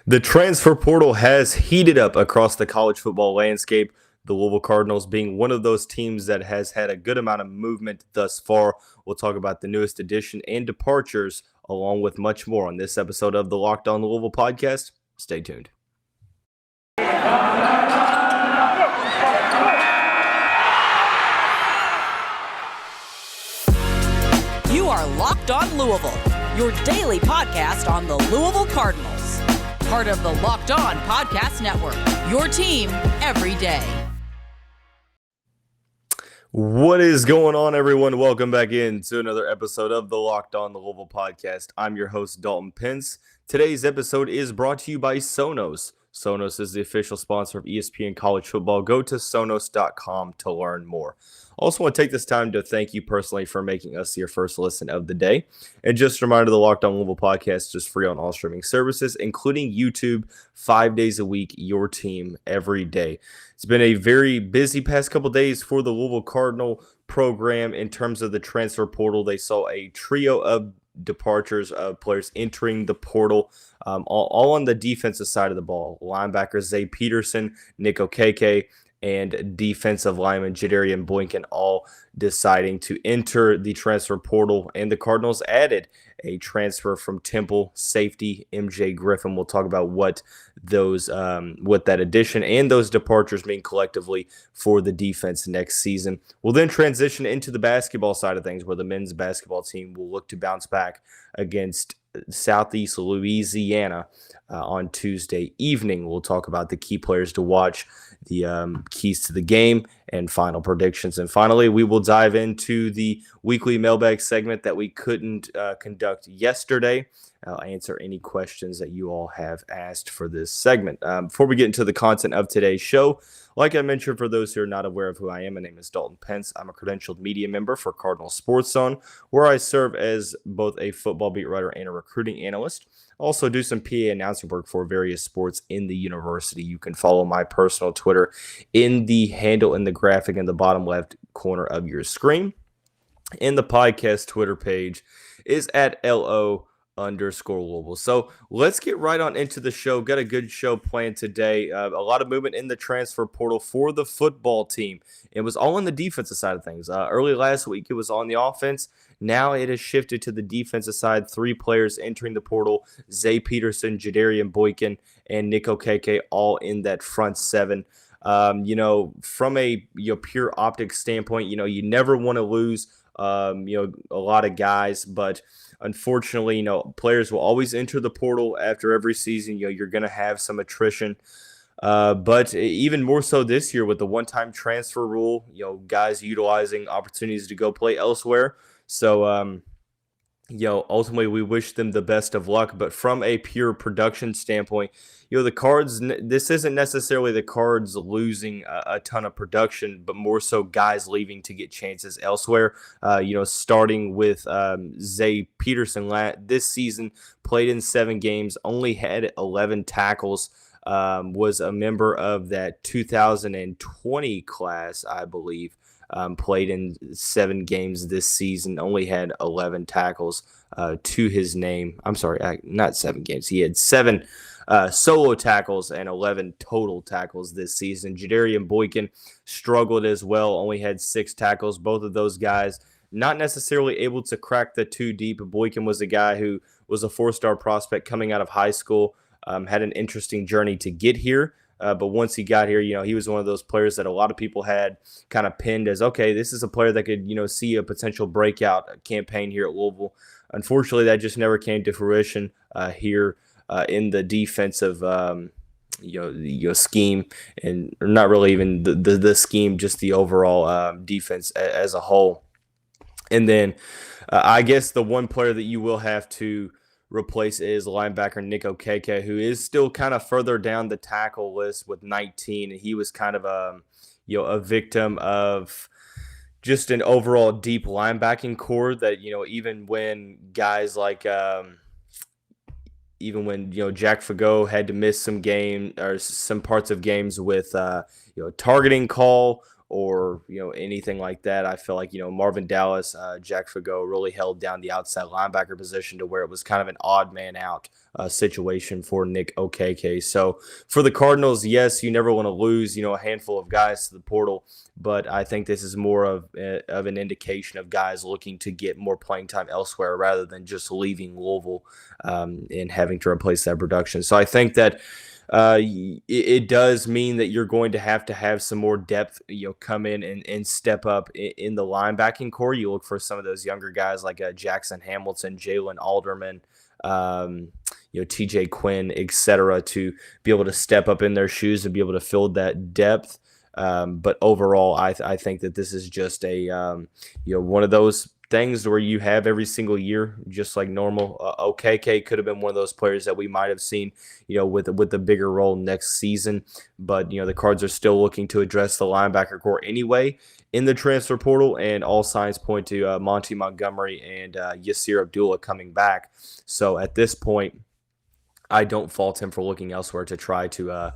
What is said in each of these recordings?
The transfer portal has heated up across the college football landscape, the Louisville Cardinals being one of those teams that has had a good amount of movement thus far. We'll talk about the newest addition and departures, along with much more on this episode of the Locked On Louisville podcast. Stay tuned. You are Locked On Louisville, your daily podcast on the Louisville Cardinals. Part of the Locked On Podcast Network, your team every day. What is going on, everyone? Welcome back in to another episode of the Locked On Louisville podcast. I'm your host, Dalton Pence. Today's episode is brought to you by Sonos. Sonos is the official sponsor of ESPN College Football. Go to Sonos.com to learn more. Also want to take this time to thank you personally for making us your first listen of the day. And just a reminder, the Locked On Louisville podcast is free on all streaming services, including YouTube, 5 days a week, your team every day. It's been a very busy past couple days for the Louisville Cardinal program in terms of the transfer portal. They saw a trio of departures of players entering the portal, all on the defensive side of the ball. Linebackers Peterson, Okeke, and defensive lineman Ja'Darien Boykin all deciding to enter the transfer portal. And the Cardinals added a transfer from Temple safety MJ Griffin. We'll talk about what that addition and those departures mean collectively for the defense next season. We'll then transition into the basketball side of things, where the men's basketball team will look to bounce back against Southeastern Louisiana on Tuesday evening. We'll talk about the key players to watch, the keys to the game, and final predictions. And finally, we will dive into the weekly mailbag segment that we couldn't conduct yesterday. I'll answer any questions that you all have asked for this segment. Before we get into the content of today's show, like I mentioned, for those who are not aware of who I am, my name is Dalton Pence. I'm a credentialed media member for Cardinal Sports Zone, where I serve as both a football beat writer and a recruiting analyst. Also do some PA announcing work for various sports in the university. You can follow my personal Twitter in the handle in the graphic in the bottom left corner of your screen. And the podcast Twitter page is at LO_Louisville. So let's get right on into the show. Got a good show planned today. A lot of movement in the transfer portal for the football team. It was all on the defensive side of things. Early last week, it was on the offense. Now it has shifted to the defensive side. 3 players entering the portal: Peterson, Ja'Darien Boykin, and Okeke, all in that front 7. From a pure optics standpoint, you never want to lose a lot of guys, but unfortunately, players will always enter the portal after every season. You're going to have some attrition. But even more so this year with the one-time transfer rule, guys utilizing opportunities to go play elsewhere. So, ultimately we wish them the best of luck. But from a pure production standpoint, the Cards, this isn't necessarily the Cards losing a ton of production, but more so guys leaving to get chances elsewhere. Starting with Peterson this season, played in 7 games, only had 11 tackles, was a member of that 2020 class, I believe. Played in 7 games this season, only had 11 tackles to his name. I'm sorry, not 7 games. He had 7 solo tackles and 11 total tackles this season. Ja'Darien Boykin struggled as well, only had 6 tackles. Both of those guys not necessarily able to crack the 2 deep. Boykin was a guy who was a 4-star prospect coming out of high school, had an interesting journey to get here. But once he got here, he was one of those players that a lot of people had kind of pinned as, okay, this is a player that could, see a potential breakout campaign here at Louisville. Unfortunately, that just never came to fruition here in the defensive, scheme, and not really even the scheme, just the overall defense as a whole. And then I guess the one player that you will have to replace is linebacker Okeke, who is still kind of further down the tackle list with 19. And he was kind of a victim of just an overall deep linebacking core that, even when guys like Jack Fago had to miss some game or some parts of games with targeting call or anything like that. I feel like Marvin Dallas, Jack Fago really held down the outside linebacker position to where it was kind of an odd man out situation for Nick Okeke. So for the Cardinals, yes, you never want to lose a handful of guys to the portal, but I think this is more of an indication of guys looking to get more playing time elsewhere rather than just leaving Louisville and having to replace that production. So I think that it does mean that you're going to have some more depth, come in and step up in the linebacking core. You look for some of those younger guys like Jackson Hamilton, Jae'Lyn Alderman, TJ Quinn, etc., to be able to step up in their shoes and be able to fill that depth. But overall, I think that this is just a one of those things where you have every single year, just like normal. Okeke could have been one of those players that we might have seen, with a bigger role next season. But the Cards are still looking to address the linebacker core anyway in the transfer portal, and all signs point to Monty Montgomery and Yasir Abdullah coming back. So at this point, I don't fault him for looking elsewhere to try to,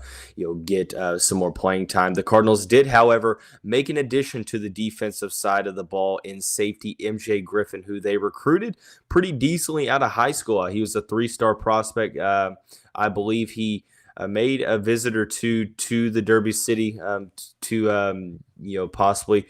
get some more playing time. The Cardinals did, however, make an addition to the defensive side of the ball in safety MJ Griffin, who they recruited pretty decently out of high school. He was a 3-star prospect. I believe he made a visit or two to the Derby City to possibly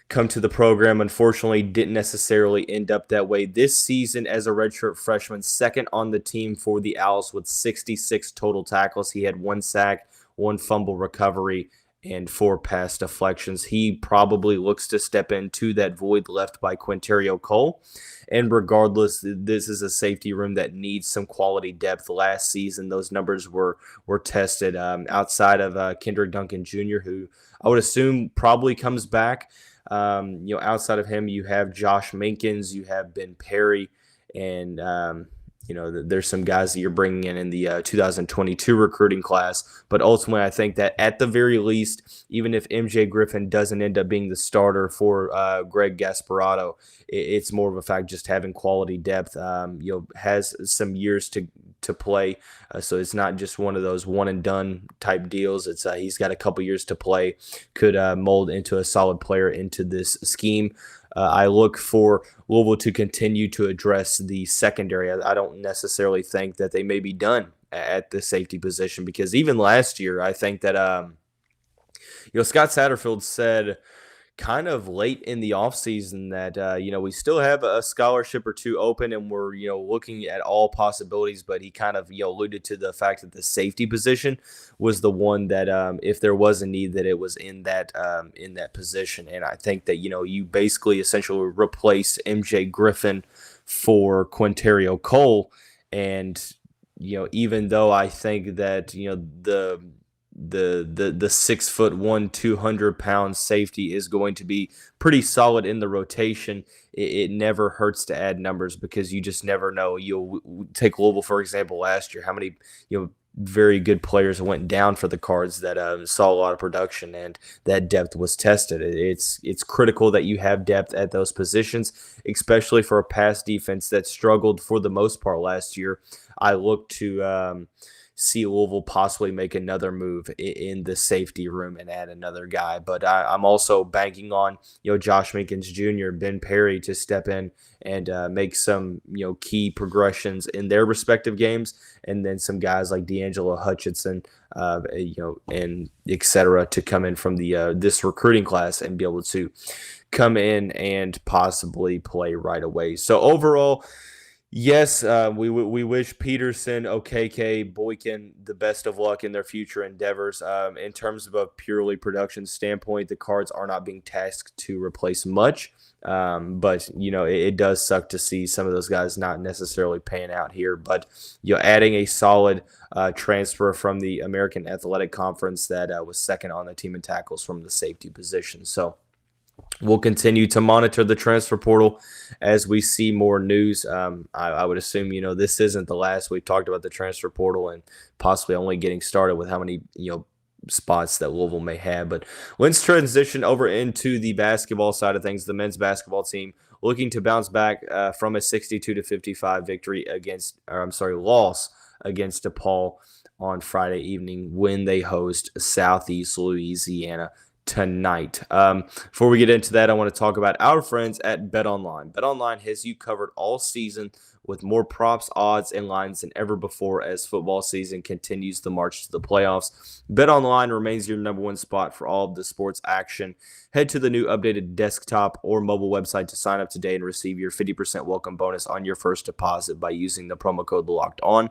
come to the program. Unfortunately, didn't necessarily end up that way this season as a redshirt freshman, second on the team for the Owls with 66 total tackles. He had 1 sack, 1 fumble recovery, and 4 pass deflections. He probably looks to step into that void left by Quinterio Cole. And regardless, this is a safety room that needs some quality depth. Last season, those numbers were tested outside of Kendrick Duncan Jr., who I would assume probably comes back. Outside of him, you have Josh Minkins, you have Ben Perry, and there's some guys that you're bringing in the 2022 recruiting class. But ultimately, I think that at the very least, even if MJ Griffin doesn't end up being the starter for Greg Gasparotto, it's more of a fact just having quality depth. Has some years to play, so it's not just one of those one and done type deals. It's he's got a couple years to play, could mold into a solid player into this scheme. I look for Louisville to continue to address the secondary. I don't necessarily think that they may be done at the safety position, because even last year, I think that Scott Satterfield said kind of late in the offseason that, we still have a scholarship or two open, and we're, looking at all possibilities. But he kind of, alluded to the fact that the safety position was the one that, if there was a need, that it was in that position. And I think that, you basically essentially replace MJ Griffin for Quinterio Cole. And, even though I think that, the 6'1", 200-pound safety is going to be pretty solid in the rotation, it never hurts to add numbers, because you just never know. You'll take Louisville, for example, last year, how many very good players went down for the Cards that saw a lot of production, and that depth was tested. It's critical that you have depth at those positions, especially for a pass defense that struggled for the most part last year. I look to see Louisville possibly make another move in the safety room and add another guy. But I'm also banking on, Josh Minkins Jr., Ben Perry to step in and make some, key progressions in their respective games. And then some guys like D'Angelo Hutchinson, and et cetera, to come in from the this recruiting class and be able to come in and possibly play right away. So overall, yes, we wish Peterson, Okeke, Boykin the best of luck in their future endeavors. In terms of a purely production standpoint, the Cards are not being tasked to replace much. But, it does suck to see some of those guys not necessarily paying out here. But, adding a solid transfer from the American Athletic Conference that was second on the team in tackles from the safety position. So we'll continue to monitor the transfer portal as we see more news. I would assume, this isn't the last. We've talked about the transfer portal and possibly only getting started with how many, spots that Louisville may have. But let's transition over into the basketball side of things. The men's basketball team looking to bounce back from a 62-55 loss against DePaul on Friday evening when they host Southeast Louisiana tonight. Before we get into that, I want to talk about our friends at BetOnline. BetOnline has you covered all season with more props, odds, and lines than ever before as football season continues the march to the playoffs. BetOnline remains your number one spot for all of the sports action. Head to the new updated desktop or mobile website to sign up today and receive your 50% welcome bonus on your first deposit by using the promo code LOCKEDON.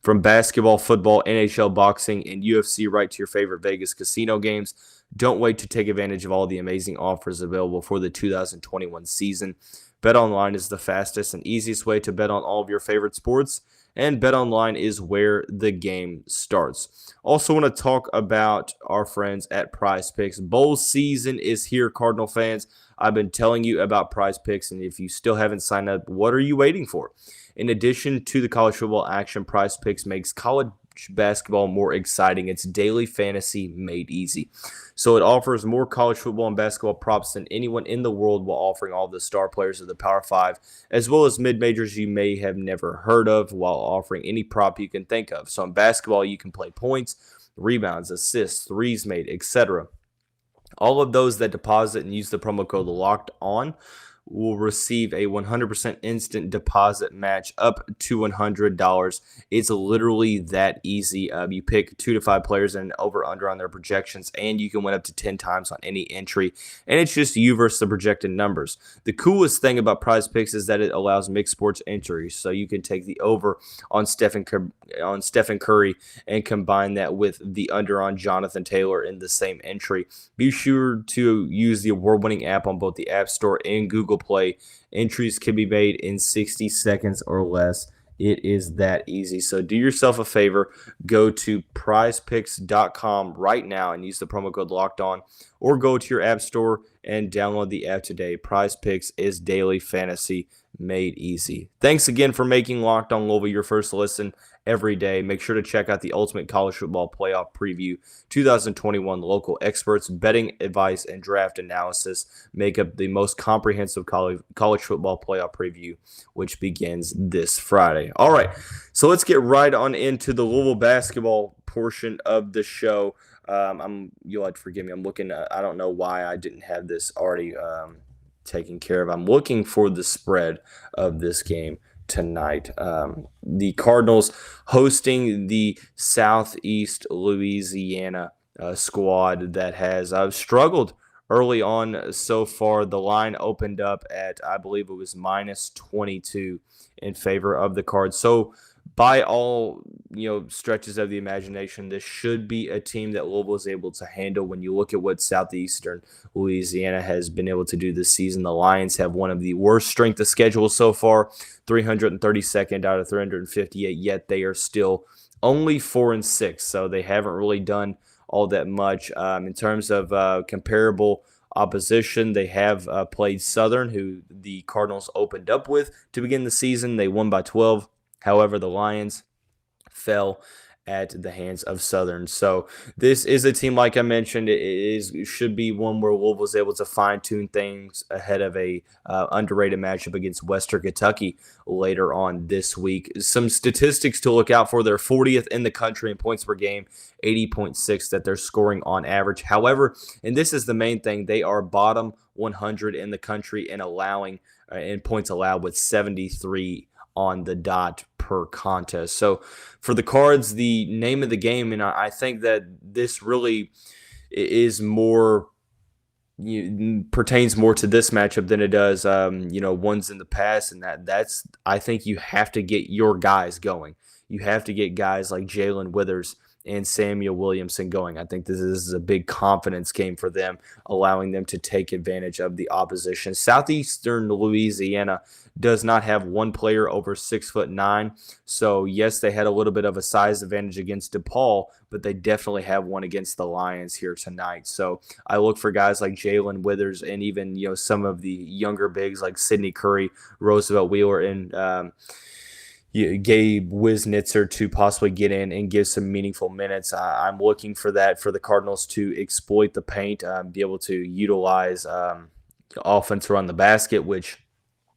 From basketball, football, NHL, boxing, and UFC right to your favorite Vegas casino games, don't wait to take advantage of all the amazing offers available for the 2021 season. BetOnline is the fastest and easiest way to bet on all of your favorite sports, and BetOnline is where the game starts. Also want to talk about our friends at PrizePicks. Bowl season is here, Cardinal fans. I've been telling you about PrizePicks, and if you still haven't signed up, what are you waiting for? In addition to the college football action, PrizePicks makes college basketball more exciting. It's daily fantasy made easy. So it offers more college football and basketball props than anyone in the world while offering all the star players of the Power 5, as well as mid-majors you may have never heard of, while offering any prop you can think of. So in basketball, you can play points, rebounds, assists, threes made, etc. All of those that deposit and use the promo code LOCKEDON will receive a 100% instant deposit match up to $100. It's literally that easy. You pick 2 to 5 players and over/under on their projections, and you can win up to 10 times on any entry. And it's just you versus the projected numbers. The coolest thing about PrizePicks is that it allows mixed sports entries, so you can take the over on Stephen Curry and combine that with the under on Jonathan Taylor in the same entry. Be sure to use the award-winning app on both the App Store and Google Play. Entries can be made in 60 seconds or less. It is that easy. So do yourself a favor. Go to prizepicks.com right now and use the promo code LOCKEDON, or go to your app store and download the app today. PrizePicks is daily fantasy made easy. Thanks again for making Locked On Louisville your first listen every day. Make sure to check out the Ultimate College Football Playoff Preview 2021. Local experts, betting advice, and draft analysis make up the most comprehensive college football playoff preview, which begins this Friday. All right, so let's get right on into the Louisville basketball portion of the show. You'll have to forgive me. I'm looking. I don't know why I didn't have this already taken care of. I'm looking for the spread of this game tonight. The Cardinals hosting the Southeast Louisiana squad that has struggled early on so far. The line opened up at, I believe it was minus 22 in favor of the Cards. So by all stretches of the imagination, this should be a team that Louisville is able to handle. When you look at what Southeastern Louisiana has been able to do this season, the Lions have one of the worst strength of schedule so far, 332nd out of 358, yet they are still only 4-6, so they haven't really done all that much. In terms of comparable opposition, they have played Southern, who the Cardinals opened up with to begin the season. They won by 12. However, the Lions fell at the hands of Southern. So this is a team, like I mentioned, it should be one where Louisville was able to fine-tune things ahead of a underrated matchup against Western Kentucky later on this week. Some statistics to look out for: they're 40th in the country in points per game, 80.6 that they're scoring on average. However, and this is the main thing, they are bottom 100 in the country in allowing in points allowed, with 73 on the dot per contest. So for the Cards, the name of the game, and I think that this really is more pertains more to this matchup than it does ones in the past, and that's I think you have to get your guys going. You have to get guys like Jae'Lyn Withers and Samuel Williamson going. I think this is a big confidence game for them, allowing them to take advantage of the opposition. Southeastern Louisiana does not have one player over 6'9". So yes, they had a little bit of a size advantage against DePaul, but they definitely have one against the Lions here tonight. So I look for guys like Jae'Lyn Withers and even some of the younger bigs like Sidney Curry, Roosevelt Wheeler, and Gabe Wisnitzer to possibly get in and give some meaningful minutes. I'm looking for that for the Cardinals to exploit the paint, be able to utilize offense around the basket, which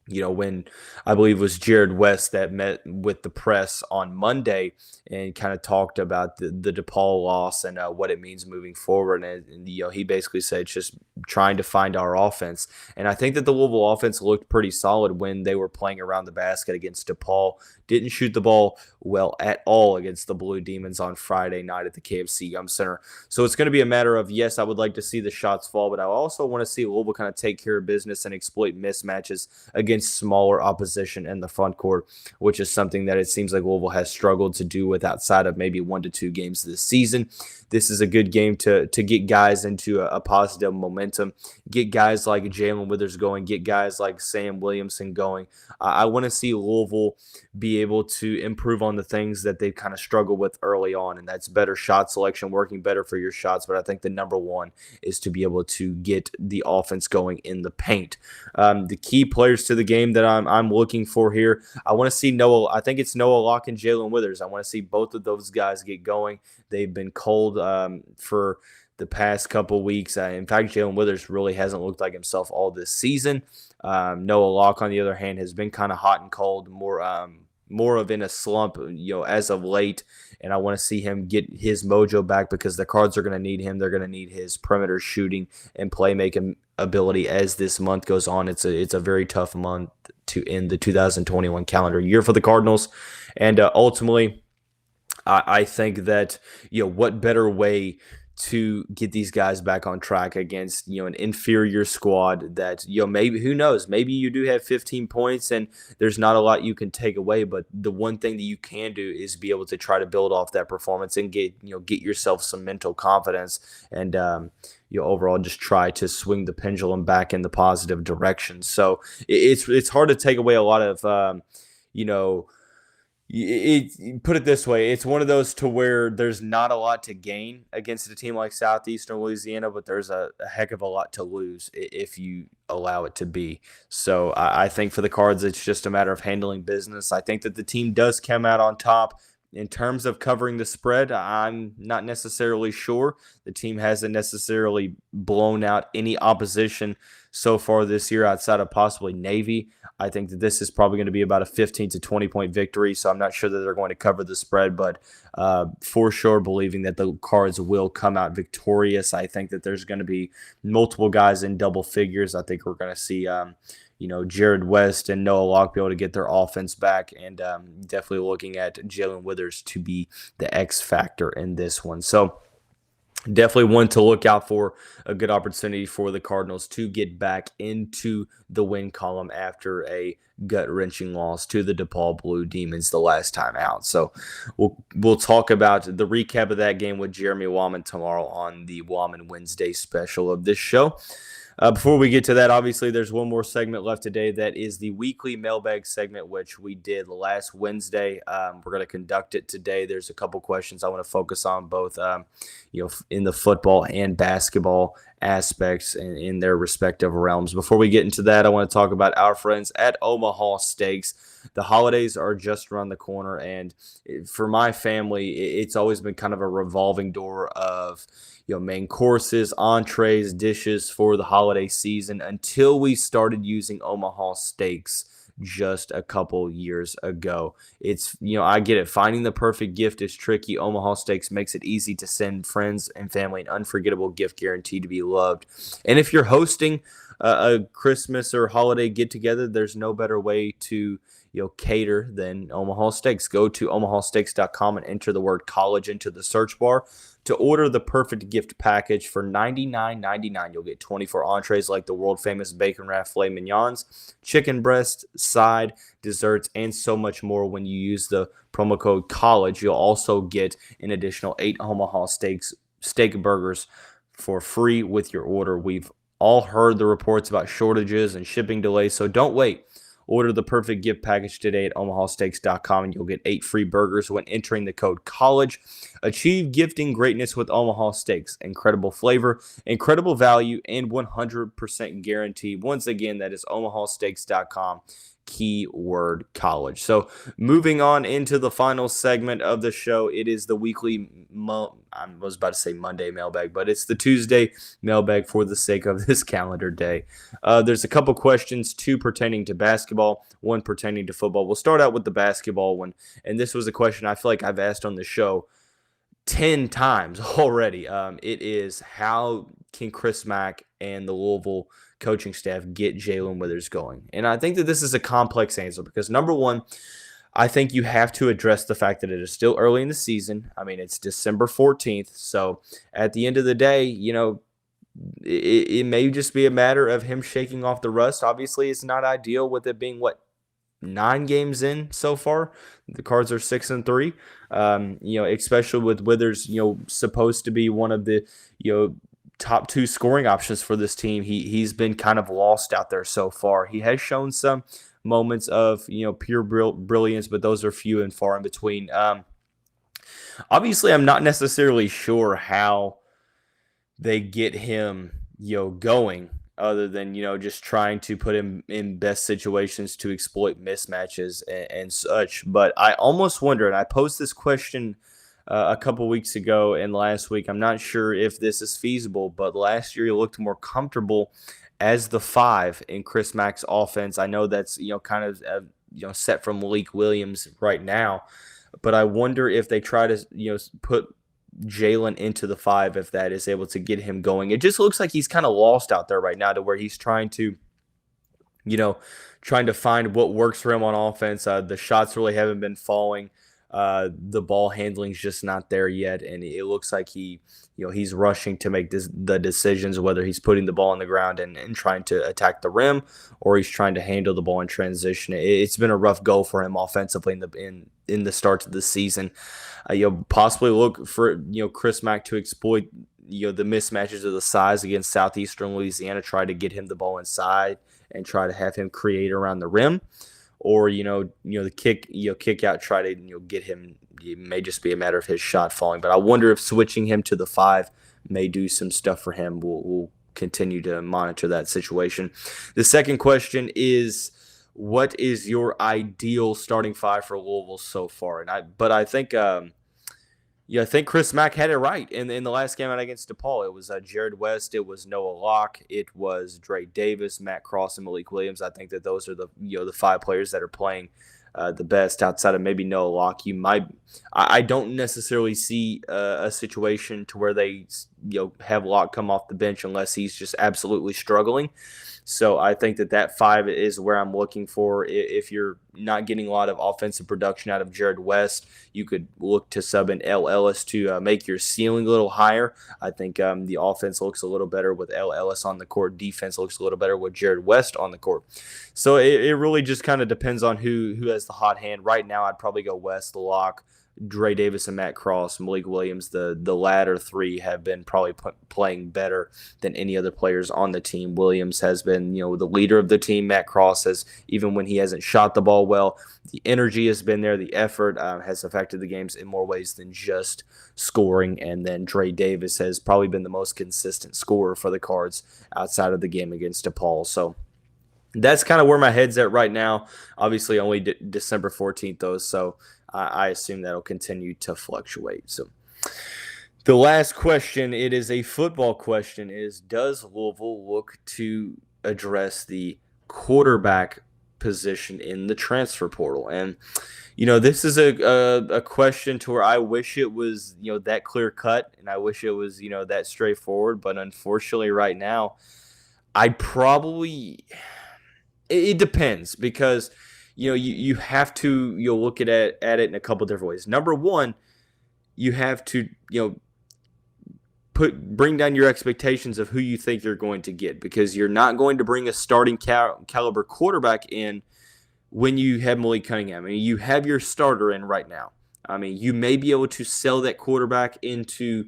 when I believe it was Jared West that met with the press on Monday and kind of talked about the DePaul loss and what it means moving forward. And he basically said it's just trying to find our offense. And I think that the Louisville offense looked pretty solid when they were playing around the basket against DePaul. Didn't shoot the ball well at all against the Blue Demons on Friday night at the KFC Yum Center. So it's going to be a matter of, yes, I would like to see the shots fall, but I also want to see Louisville kind of take care of business and exploit mismatches against smaller opposition in the front court, which is something that it seems like Louisville has struggled to do with outside of maybe 1 to 2 games this season. This is a good game to get guys into a positive momentum, get guys like Jae'Lyn Withers going, get guys like Sam Williamson going. I want to see Louisville be able to improve on the things that they've kind of struggled with early on, and that's better shot selection, working better for your shots. But I think the number one is to be able to get the offense going in the paint. The key players to the game that I'm looking for here, I want to see Noah. I think it's Noah Locke and Jae'Lyn Withers. I want to see both of those guys get going. They've been cold for the past couple weeks. In fact, Jae'Lyn Withers really hasn't looked like himself all this season. Noah Locke, on the other hand, has been kind of hot and cold, more of in a slump, as of late. And I want to see him get his mojo back because the Cards are going to need him. They're going to need his perimeter shooting and playmaking ability as this month goes on. It's a very tough month to end the 2021 calendar year for the Cardinals, and ultimately, I think that what better way to get these guys back on track against an inferior squad that maybe, who knows, maybe you do have 15 points and there's not a lot you can take away, but the one thing that you can do is be able to try to build off that performance and get yourself some mental confidence and overall just try to swing the pendulum back in the positive direction. So it's hard to take away a lot of put it this way, it's one of those to where there's not a lot to gain against a team like Southeastern Louisiana, but there's a heck of a lot to lose if you allow it to be. So I think for the Cards, it's just a matter of handling business. I think that the team does come out on top. In terms of covering the spread, I'm not necessarily sure. The team hasn't necessarily blown out any opposition so far this year outside of possibly Navy. I think that this is probably going to be about a 15 to 20 point victory, so I'm not sure that they're going to cover the spread, but for sure believing that the Cards will come out victorious. I think that there's going to be multiple guys in double figures. I think we're going to see Jared West and Noah Locke be able to get their offense back, and definitely looking at Jae'Lyn Withers to be the X factor in this one. So definitely one to look out for, a good opportunity for the Cardinals to get back into the win column after a gut-wrenching loss to the DePaul Blue Demons the last time out. So we'll talk about the recap of that game with Jeremy Wallman tomorrow on the Wallman Wednesday special of this show. Before we get to that, obviously, there's one more segment left today. That is the weekly mailbag segment, which we did last Wednesday. We're going to conduct it today. There's a couple questions I want to focus on, both in the football and basketball aspects in their respective realms. Before we get into that, I want to talk about our friends at Omaha Steaks. The holidays are just around the corner, and for my family, it's always been kind of a revolving door of main courses, entrees, dishes for the holiday season until we started using Omaha Steaks just a couple years ago. It's, I get it. Finding the perfect gift is tricky. Omaha Steaks makes it easy to send friends and family an unforgettable gift guaranteed to be loved. And if you're hosting a Christmas or holiday get-together, there's no better way to cater than Omaha Steaks. Go to omahasteaks.com and enter the word college into the search bar to order the perfect gift package for $99.99. You'll get 24 entrees like the world-famous bacon wrapped filet mignons, chicken breast, side, desserts, and so much more. When you use the promo code COLLEGE, you'll also get an additional 8 Omaha steak burgers for free with your order. We've all heard the reports about shortages and shipping delays, so don't wait. Order the perfect gift package today at omahasteaks.com and you'll get 8 free burgers when entering the code COLLEGE. Achieve gifting greatness with Omaha Steaks. Incredible flavor, incredible value, and 100% guarantee. Once again, that is omahasteaks.com. keyword college. So moving on into the final segment of the show, it is the weekly, I was about to say Monday mailbag, but it's the Tuesday mailbag for the sake of this calendar day. There's a couple questions, two pertaining to basketball, one pertaining to football. We'll start out with the basketball one, and this was a question I feel like I've asked on the show 10 times already. It is, how can Chris Mack and the Louisville coaching staff get Jae'Lyn Withers going? And I think that this is a complex answer because, number one, I think you have to address the fact that it is still early in the season. I mean, it's December 14th. So at the end of the day, it may just be a matter of him shaking off the rust. Obviously, it's not ideal with it being, 9 games in so far. The Cards are 6-3. Especially with Withers, supposed to be one of the, top 2 scoring options for this team. He's been kind of lost out there so far. He has shown some moments of, pure brilliance, but those are few and far in between. Obviously, I'm not necessarily sure how they get him, going, other than, just trying to put him in best situations to exploit mismatches and such. But I almost wonder, and I posed this question a couple weeks ago and last week, I'm not sure if this is feasible, but last year he looked more comfortable as the 5 in Chris Mack's offense. I know that's, kind of, set from Malik Williams right now, but I wonder if they try to, put Jae'Lyn into the 5, if that is able to get him going. It just looks like he's kind of lost out there right now, to where he's trying to find what works for him on offense. The shots really haven't been falling. The ball handling's just not there yet, and it looks like he's rushing to make the decisions, whether he's putting the ball on the ground and trying to attack the rim, or he's trying to handle the ball in transition. It's been a rough go for him offensively in the start of the season. Possibly look for Chris Mack to exploit the mismatches of the size against Southeastern Louisiana, try to get him the ball inside and try to have him create around the rim. Or, the kick out, try to, get him. It may just be a matter of his shot falling. But I wonder if switching him to the 5 may do some stuff for him. We'll continue to monitor that situation. The second question is, what is your ideal starting 5 for Louisville so far? I think I think Chris Mack had it right in the last game out against DePaul. It was Jared West, it was Noah Locke, it was Dre Davis, Matt Cross, and Malik Williams. I think that those are the 5 players that are playing the best outside of maybe Noah Locke. I don't necessarily see a situation to where they have Locke come off the bench unless he's just absolutely struggling. So I think that 5 is where I'm looking for. If you're not getting a lot of offensive production out of Jared West, you could look to sub in L. Ellis to make your ceiling a little higher. I think the offense looks a little better with L. Ellis on the court. Defense looks a little better with Jared West on the court. So it really just kind of depends on who has the hot hand. Right now, I'd probably go West, Locke, Dre Davis, and Matt Cross. Malik Williams, the latter 3 have been probably playing better than any other players on the team. Williams has been, the leader of the team. Matt Cross has, even when he hasn't shot the ball well, the energy has been there. The effort has affected the games in more ways than just scoring. And then Dre Davis has probably been the most consistent scorer for the Cards outside of the game against DePaul. So that's kind of where my head's at right now. Obviously, only December 14th, though, so I assume that'll continue to fluctuate. So the last question, it is a football question, is does Louisville look to address the quarterback position in the transfer portal? And, this is a question to where I wish it was, that clear cut, and I wish it was, that straightforward. But unfortunately right now, it depends, because you have to look at it in a couple different ways. Number one, you have to bring down your expectations of who you think you're going to get, because you're not going to bring a starting caliber quarterback in when you have Malik Cunningham. I mean, you have your starter in right now. I mean, you may be able to sell that quarterback into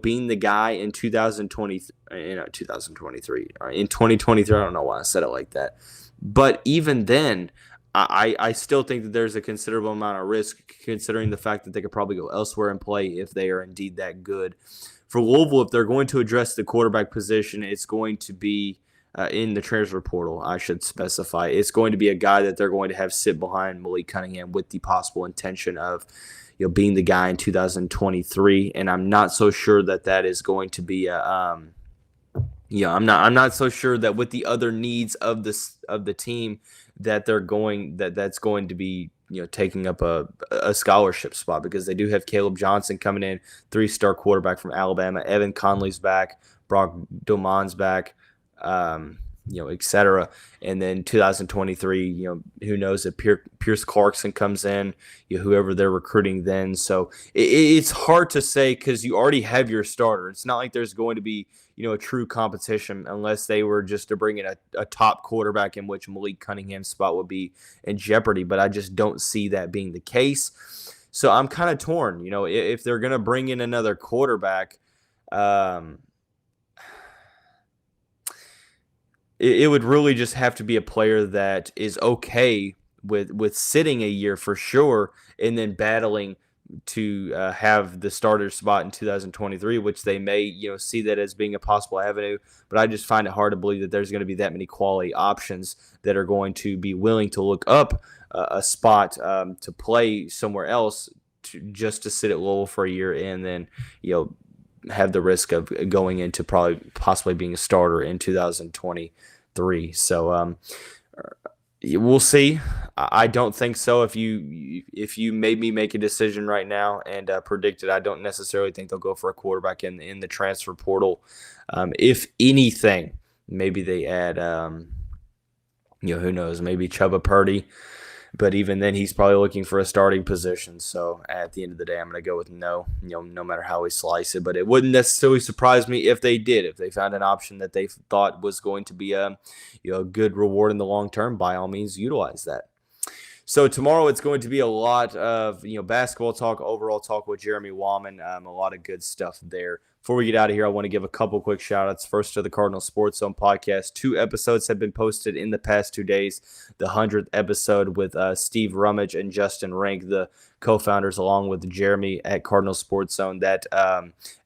being the guy in 2023. In 2023, I don't know why I said it like that. But even then, I still think that there's a considerable amount of risk, considering the fact that they could probably go elsewhere and play if they are indeed that good. For Louisville, if they're going to address the quarterback position, it's going to be in the transfer portal, I should specify. It's going to be a guy that they're going to have sit behind Malik Cunningham with the possible intention of being the guy in 2023. And I'm not so sure that is going to be a I'm not so sure that with the other needs of the team that that's going to be taking up a scholarship spot, because they do have Caleb Johnson coming in, 3-star quarterback from Alabama. Evan Conley's back, Brock Doman's back, etc. And then 2023, who knows if Pierce Clarkson comes in, whoever they're recruiting then. So it's hard to say because you already have your starter. It's not like there's going to be a true competition unless they were just to bring in a top quarterback in which Malik Cunningham's spot would be in jeopardy. But I just don't see that being the case. So I'm kind of torn. If they're going to bring in another quarterback, it would really just have to be a player that is okay with sitting a year for sure, and then battling to have the starter spot in 2023, which they may see that as being a possible avenue. But I just find it hard to believe that there's going to be that many quality options that are going to be willing to look up a spot to play somewhere else just to sit at Louisville for a year, and then have the risk of going into possibly being a starter in 2023. So we'll see. I don't think so. If you made me make a decision right now and predict it, I don't necessarily think they'll go for a quarterback in the transfer portal. If anything, maybe they add, who knows, maybe Chuba Purdy. But even then, he's probably looking for a starting position. So at the end of the day, I'm going to go with no, no matter how we slice it. But it wouldn't necessarily surprise me if they did. If they found an option that they thought was going to be a good reward in the long term, by all means, utilize that. So tomorrow it's going to be a lot of basketball talk, overall talk with Jeremy Wallman, a lot of good stuff there. Before we get out of here, I want to give a couple quick shout-outs. First, to the Cardinal Sports Zone podcast. 2 episodes have been posted in the past 2 days. The 100th episode with Steve Rummage and Justin Rank, the co-founders, along with Jeremy at Cardinal Sports Zone. That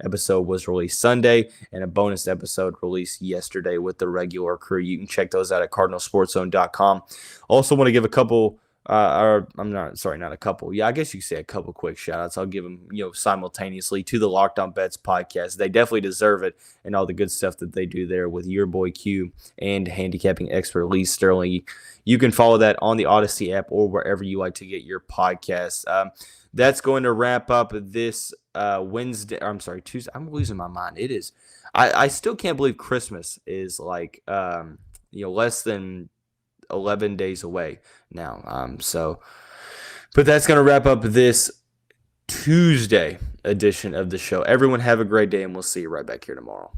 episode was released Sunday, and a bonus episode released yesterday with the regular crew. You can check those out at cardinalsportszone.com. Also want to give a couple not a couple. Yeah, I guess you could say a couple quick shout-outs. I'll give them, simultaneously to the Locked On Bets podcast. They definitely deserve it, and all the good stuff that they do there with your boy Q and handicapping expert Lee Sterling. You can follow that on the Odyssey app or wherever you like to get your podcasts. That's going to wrap up this Tuesday. I'm losing my mind. It is. I still can't believe Christmas is like, less than 11 days away now. But that's going to wrap up this Tuesday edition of the show. Everyone have a great day, and we'll see you right back here tomorrow.